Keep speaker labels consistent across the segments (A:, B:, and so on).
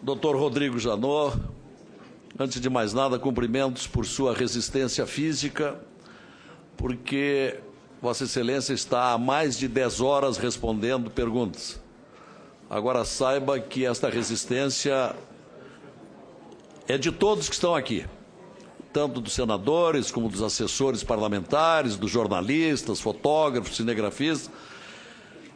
A: Dr. Rodrigo Janot, antes de mais nada, cumprimentos por sua resistência física, porque Vossa Excelência está há mais de 10 horas respondendo perguntas. Agora saiba que esta resistência é de todos que estão aqui, tanto dos senadores como dos assessores parlamentares, dos jornalistas, fotógrafos, cinegrafistas.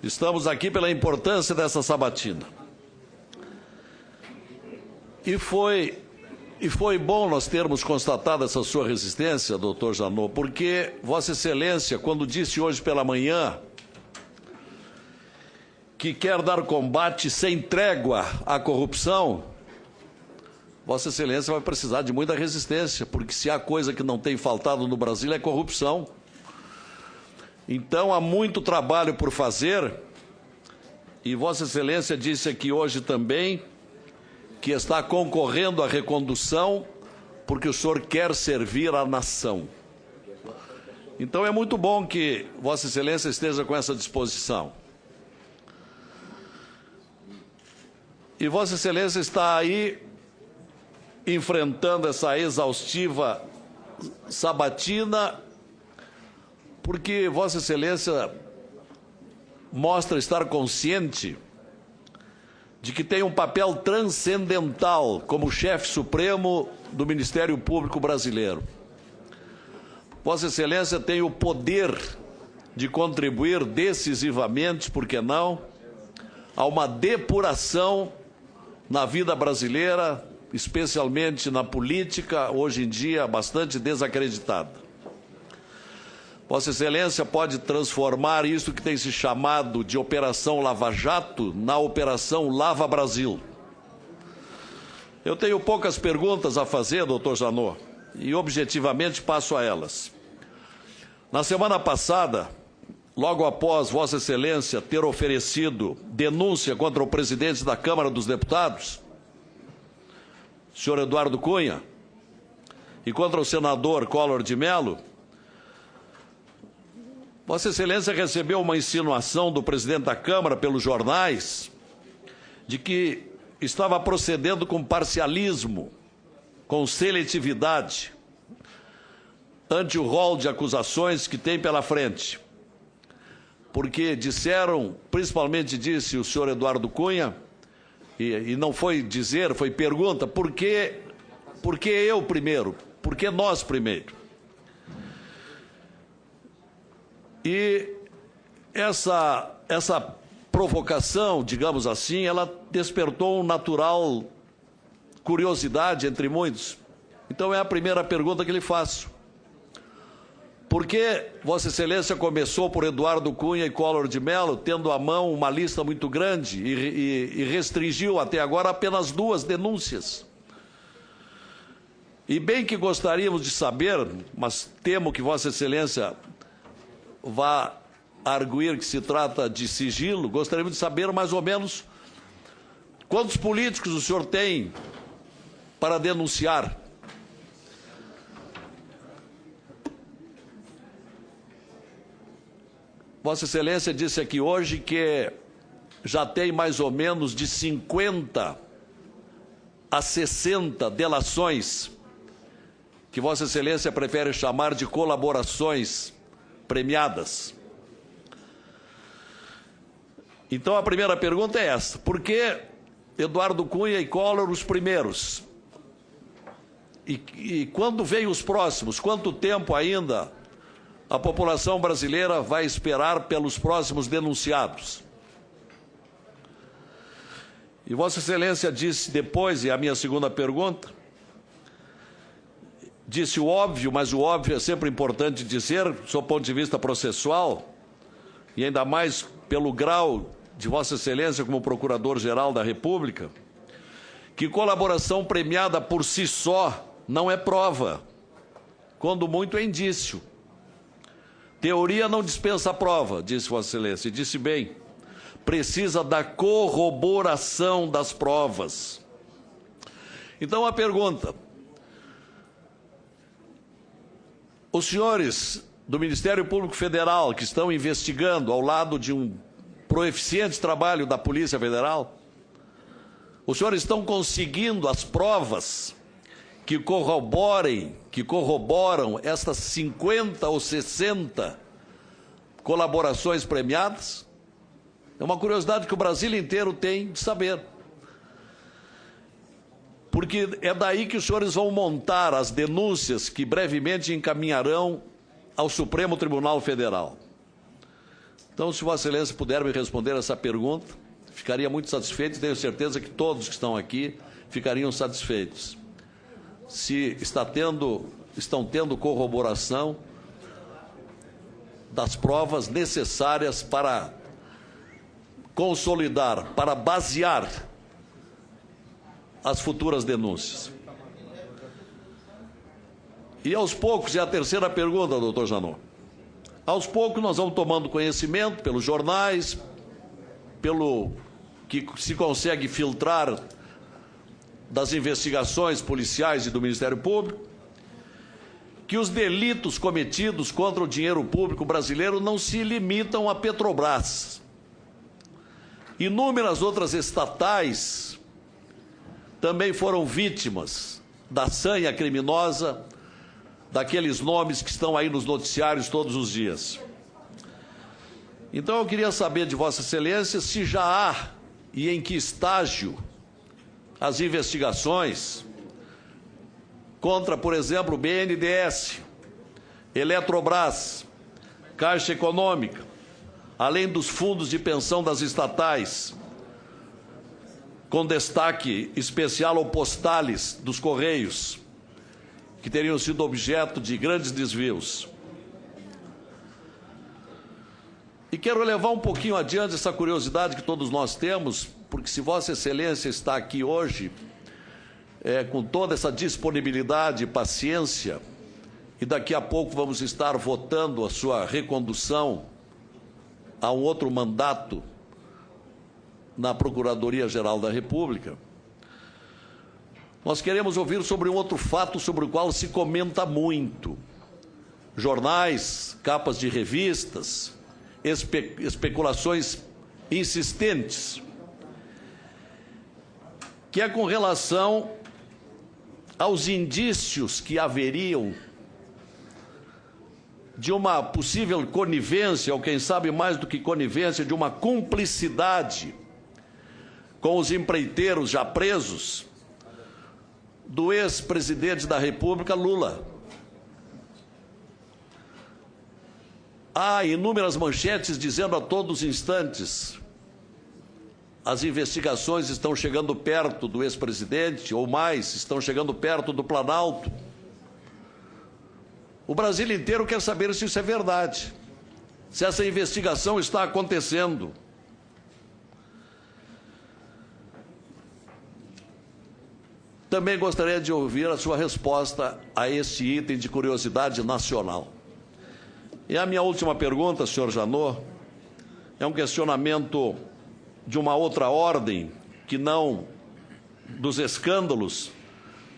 A: Estamos aqui pela importância dessa sabatina. E foi bom nós termos constatado essa sua resistência, doutor Janot, porque Vossa Excelência, quando disse hoje pela manhã que quer dar combate sem trégua à corrupção, Vossa Excelência vai precisar de muita resistência, porque se há coisa que não tem faltado no Brasil é corrupção. Então há muito trabalho por fazer, e Vossa Excelência disse aqui hoje também que está concorrendo à recondução porque o senhor quer servir a nação. Então é muito bom que Vossa Excelência esteja com essa disposição. E Vossa Excelência está aí enfrentando essa exaustiva sabatina porque Vossa Excelência mostra estar consciente de que tem um papel transcendental como chefe supremo do Ministério Público Brasileiro. Vossa Excelência tem o poder de contribuir decisivamente, por que não, a uma depuração na vida brasileira, especialmente na política, hoje em dia bastante desacreditada. Vossa Excelência pode transformar isso que tem se chamado de Operação Lava Jato na Operação Lava Brasil. Eu tenho poucas perguntas a fazer, doutor Janot, e objetivamente passo a elas. Na semana passada, logo após Vossa Excelência ter oferecido denúncia contra o presidente da Câmara dos Deputados, senhor Eduardo Cunha, e contra o senador Collor de Mello, Vossa Excelência recebeu uma insinuação do presidente da Câmara pelos jornais de que estava procedendo com parcialismo, com seletividade, ante o rol de acusações que tem pela frente. Porque disseram, principalmente disse o senhor Eduardo Cunha, e não foi dizer, foi pergunta, por que eu primeiro? Por que nós primeiro? E essa provocação, digamos assim, ela despertou uma natural curiosidade entre muitos. Então é a primeira pergunta que lhe faço. Por que Vossa Excelência começou por Eduardo Cunha e Collor de Mello, tendo à mão uma lista muito grande e restringiu até agora apenas 2 denúncias? E bem que gostaríamos de saber, mas temo que Vossa Excelência vá arguir que se trata de sigilo, gostaríamos de saber mais ou menos quantos políticos o senhor tem para denunciar. Vossa Excelência disse aqui hoje que já tem mais ou menos de 50 a 60 delações, que Vossa Excelência prefere chamar de colaborações premiadas. Então a primeira pergunta é essa: por que Eduardo Cunha e Collor os primeiros? E quando vem os próximos? Quanto tempo ainda a população brasileira vai esperar pelos próximos denunciados? E Vossa Excelência disse depois, e a minha segunda pergunta, disse o óbvio, mas o óbvio é sempre importante dizer, do seu ponto de vista processual, e ainda mais pelo grau de Vossa Excelência como Procurador-Geral da República, que colaboração premiada por si só não é prova, quando muito é indício. Teoria não dispensa prova, disse Vossa Excelência, e disse bem, precisa da corroboração das provas. Então a pergunta: os senhores do Ministério Público Federal que estão investigando ao lado de um proeficiente trabalho da Polícia Federal, Os senhores estão conseguindo as provas que corroboram estas 50 ou 60 colaborações premiadas? É uma curiosidade que o Brasil inteiro tem de saber. Porque é daí que os senhores vão montar as denúncias que brevemente encaminharão ao Supremo Tribunal Federal. Então, se Vossa Excelência puder me responder essa pergunta, ficaria muito satisfeito e tenho certeza que todos que estão aqui ficariam satisfeitos. Se estão tendo corroboração das provas necessárias para consolidar, para basear as futuras denúncias. E aos poucos, é a terceira pergunta, doutor Janot, aos poucos nós vamos tomando conhecimento pelos jornais, pelo que se consegue filtrar das investigações policiais e do Ministério Público, que os delitos cometidos contra o dinheiro público brasileiro não se limitam a Petrobras. Inúmeras outras estatais também foram vítimas da sanha criminosa daqueles nomes que estão aí nos noticiários todos os dias. Então eu queria saber de Vossa Excelência se já há e em que estágio as investigações contra, por exemplo, o BNDES, Eletrobras, Caixa Econômica, além dos fundos de pensão das estatais, com destaque especial ao Postales dos Correios, que teriam sido objeto de grandes desvios. E quero levar um pouquinho adiante essa curiosidade que todos nós temos, porque se Vossa Excelência está aqui hoje, com toda essa disponibilidade e paciência, e daqui a pouco vamos estar votando a sua recondução a um outro mandato na Procuradoria-Geral da República, nós queremos ouvir sobre um outro fato sobre o qual se comenta muito. Jornais, capas de revistas, especulações insistentes, que é com relação aos indícios que haveriam de uma possível conivência, ou quem sabe mais do que conivência, de uma cumplicidade com os empreiteiros já presos do ex-presidente da República, Lula. Há inúmeras manchetes dizendo a todos os instantes: as investigações estão chegando perto do ex-presidente, ou mais, estão chegando perto do Planalto. O Brasil inteiro quer saber se isso é verdade, se essa investigação está acontecendo. Também gostaria de ouvir a sua resposta a este item de curiosidade nacional. E a minha última pergunta, senhor Janot, é um questionamento de uma outra ordem, que não dos escândalos,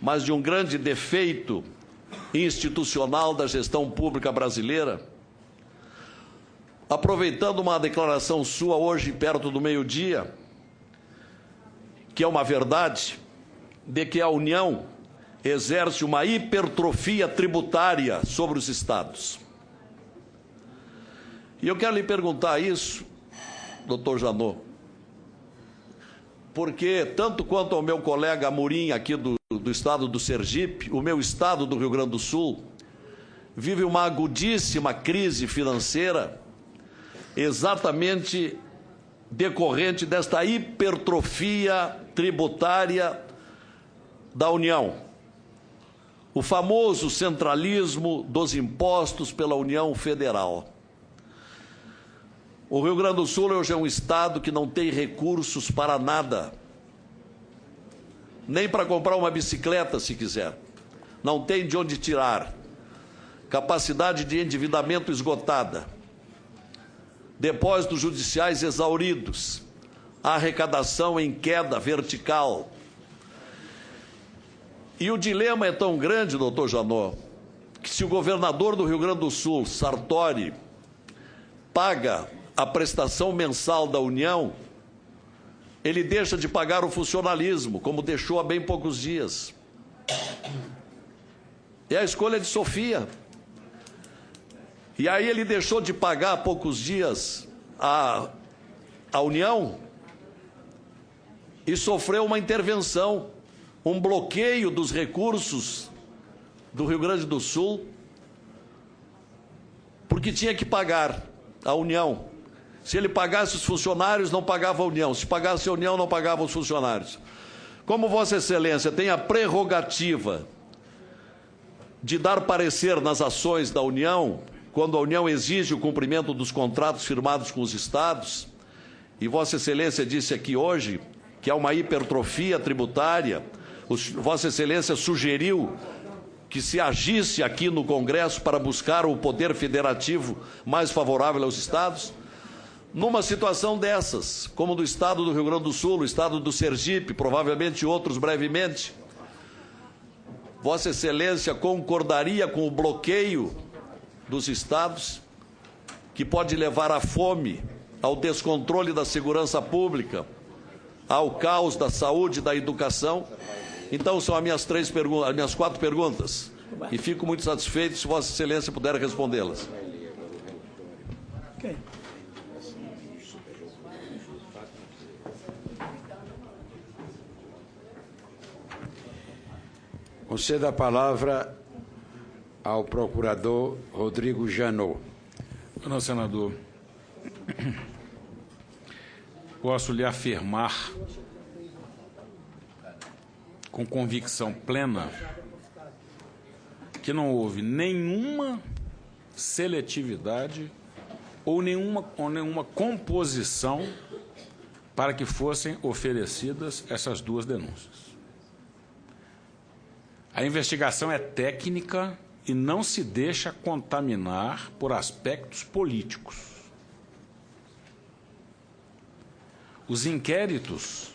A: mas de um grande defeito institucional da gestão pública brasileira. Aproveitando uma declaração sua hoje, perto do meio-dia, que é uma verdade, de que a União exerce uma hipertrofia tributária sobre os estados. E eu quero lhe perguntar isso, doutor Janot, porque, tanto quanto ao meu colega Amorim, aqui do estado do Sergipe, o meu estado do Rio Grande do Sul vive uma agudíssima crise financeira, exatamente decorrente desta hipertrofia tributária da União. O famoso centralismo dos impostos pela União Federal. O Rio Grande do Sul hoje é um estado que não tem recursos para nada, nem para comprar uma bicicleta, se quiser. Não tem de onde tirar. Capacidade de endividamento esgotada. Depósitos judiciais exauridos. Arrecadação em queda vertical. E o dilema é tão grande, doutor Janot, que se o governador do Rio Grande do Sul, Sartori, paga a prestação mensal da União, ele deixa de pagar o funcionalismo, como deixou há bem poucos dias. É a escolha de Sofia. E aí ele deixou de pagar há poucos dias a União e sofreu uma intervenção, um bloqueio dos recursos do Rio Grande do Sul, porque tinha que pagar a União. Se ele pagasse os funcionários, não pagava a União. Se pagasse a União, não pagava os funcionários. Como Vossa Excelência tem a prerrogativa de dar parecer nas ações da União, quando a União exige o cumprimento dos contratos firmados com os Estados, e Vossa Excelência disse aqui hoje que há uma hipertrofia tributária, Vossa Excelência sugeriu que se agisse aqui no Congresso para buscar o poder federativo mais favorável aos Estados. Numa situação dessas, como do Estado do Rio Grande do Sul, o Estado do Sergipe, provavelmente outros brevemente, Vossa Excelência concordaria com o bloqueio dos Estados, que pode levar à fome, ao descontrole da segurança pública, ao caos da saúde e da educação? Então, são as minhas 4 perguntas, e fico muito satisfeito se Vossa Excelência puder respondê-las.
B: Okay.
C: Concedo a palavra ao procurador Rodrigo Janot.
D: Senhor senador, posso lhe afirmar com convicção plena que não houve nenhuma seletividade ou nenhuma composição para que fossem oferecidas essas 2 denúncias. A investigação é técnica e não se deixa contaminar por aspectos políticos. Os inquéritos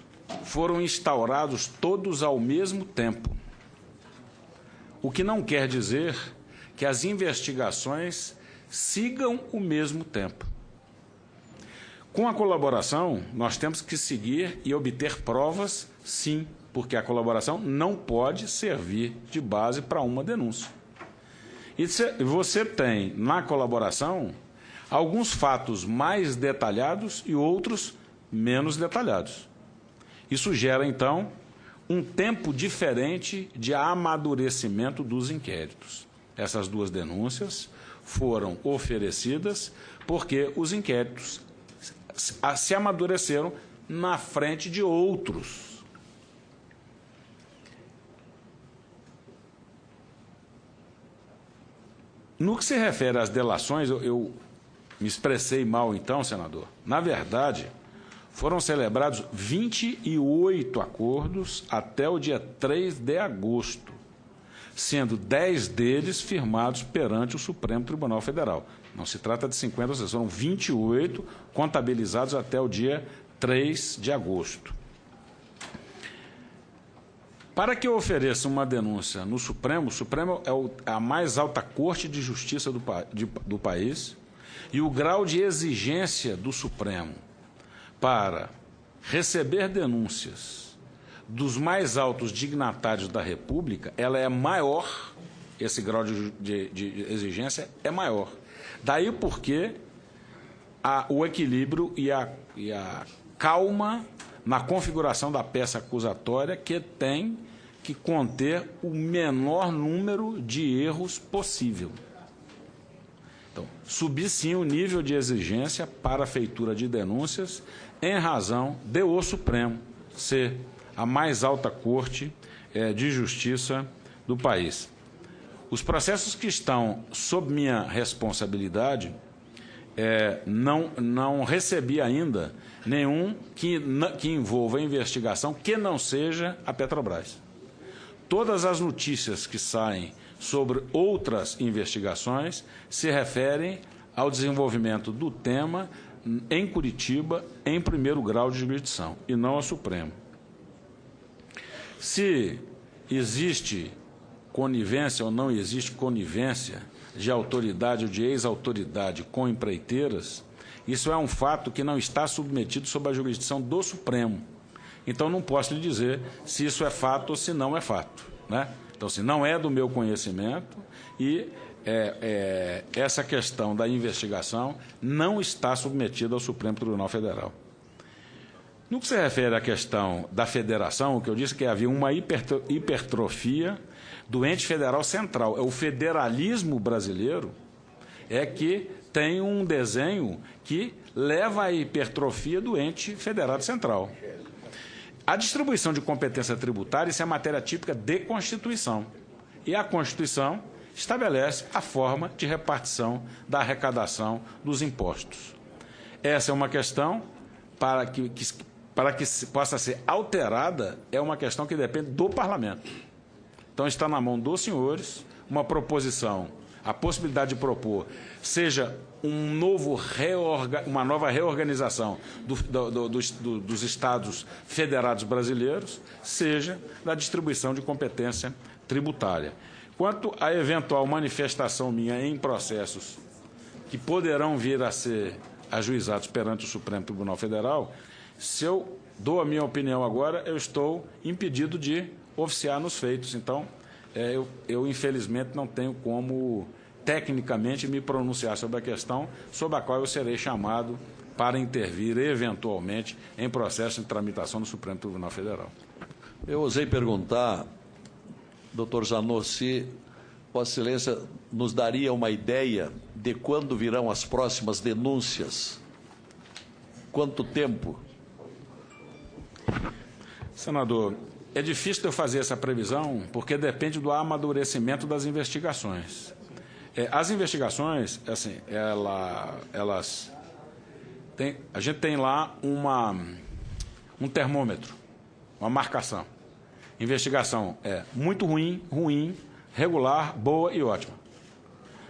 D: foram instaurados todos ao mesmo tempo, o que não quer dizer que as investigações sigam o mesmo tempo. Com a colaboração, nós temos que seguir e obter provas, sim, porque a colaboração não pode servir de base para uma denúncia. E você tem, na colaboração, alguns fatos mais detalhados e outros menos detalhados. Isso gera, então, um tempo diferente de amadurecimento dos inquéritos. Essas 2 denúncias foram oferecidas porque os inquéritos se amadureceram na frente de outros. No que se refere às delações, eu me expressei mal então, senador. Na verdade, foram celebrados 28 acordos até o dia 3 de agosto, sendo 10 deles firmados perante o Supremo Tribunal Federal. Não se trata de 50, foram 28 contabilizados até o dia 3 de agosto. Para que eu ofereça uma denúncia no Supremo, o Supremo é a mais alta corte de justiça do país, e o grau de exigência do Supremo para receber denúncias dos mais altos dignatários da República, ela é maior, esse grau de exigência é maior. Daí porque o equilíbrio e a calma na configuração da peça acusatória, que tem que conter o menor número de erros possível. Então, subir sim o nível de exigência para a feitura de denúncias em razão de o Supremo ser a mais alta corte de justiça do país. Os processos que estão sob minha responsabilidade, não recebi ainda nenhum que envolva a investigação que não seja a Petrobras. Todas as notícias que saem sobre outras investigações se referem ao desenvolvimento do tema em Curitiba, em primeiro grau de jurisdição, e não ao Supremo. Se existe conivência ou não existe conivência de autoridade ou de ex-autoridade com empreiteiras, Isso é um fato que não está submetido sob a jurisdição do Supremo. Então, não posso lhe dizer se isso é fato ou se não é fato, né? Então, se não é do meu conhecimento e essa questão da investigação não está submetida ao Supremo Tribunal Federal. No que se refere à questão da federação, o que eu disse é que havia uma hipertrofia do ente federal central. O federalismo brasileiro é que tem um desenho que leva à hipertrofia do ente federado central. A distribuição de competência tributária, isso é matéria típica de Constituição. E a Constituição estabelece a forma de repartição da arrecadação dos impostos. Essa é uma questão, para que possa ser alterada, é uma questão que depende do Parlamento. Então, está na mão dos senhores uma proposição, a possibilidade de propor, seja uma nova reorganização dos Estados federados brasileiros, seja da distribuição de competência tributária. Quanto à eventual manifestação minha em processos que poderão vir a ser ajuizados perante o Supremo Tribunal Federal, se eu dou a minha opinião agora, eu estou impedido de oficiar nos feitos. Então, eu infelizmente não tenho como tecnicamente me pronunciar sobre a questão sobre a qual eu serei chamado para intervir eventualmente em processo de tramitação no Supremo Tribunal Federal.
A: Eu ousei perguntar, doutor Janot, se Vossa Excelência nos daria uma ideia de quando virão as próximas denúncias? Quanto tempo?
D: Senador, é difícil eu fazer essa previsão porque depende do amadurecimento das investigações. As investigações, assim, a gente tem lá um termômetro, uma marcação. Investigação é muito ruim, ruim, regular, boa e ótima.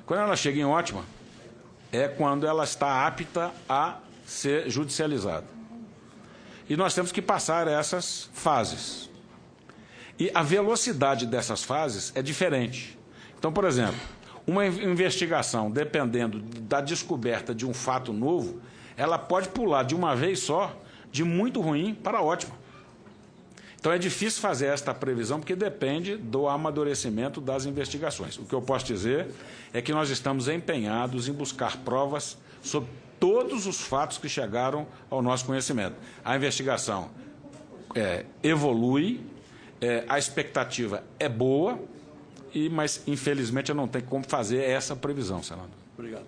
D: Quando ela chega em ótima, é quando ela está apta a ser judicializada. E nós temos que passar essas fases. E a velocidade dessas fases é diferente. Então, por exemplo, uma investigação, dependendo da descoberta de um fato novo, ela pode pular de uma vez só de muito ruim para ótimo. Então, é difícil fazer esta previsão porque depende do amadurecimento das investigações. O que eu posso dizer é que nós estamos empenhados em buscar provas sobre todos os fatos que chegaram ao nosso conhecimento. A investigação evolui, a expectativa é boa, mas, infelizmente, eu não tenho como fazer essa previsão, senador.
A: Obrigado.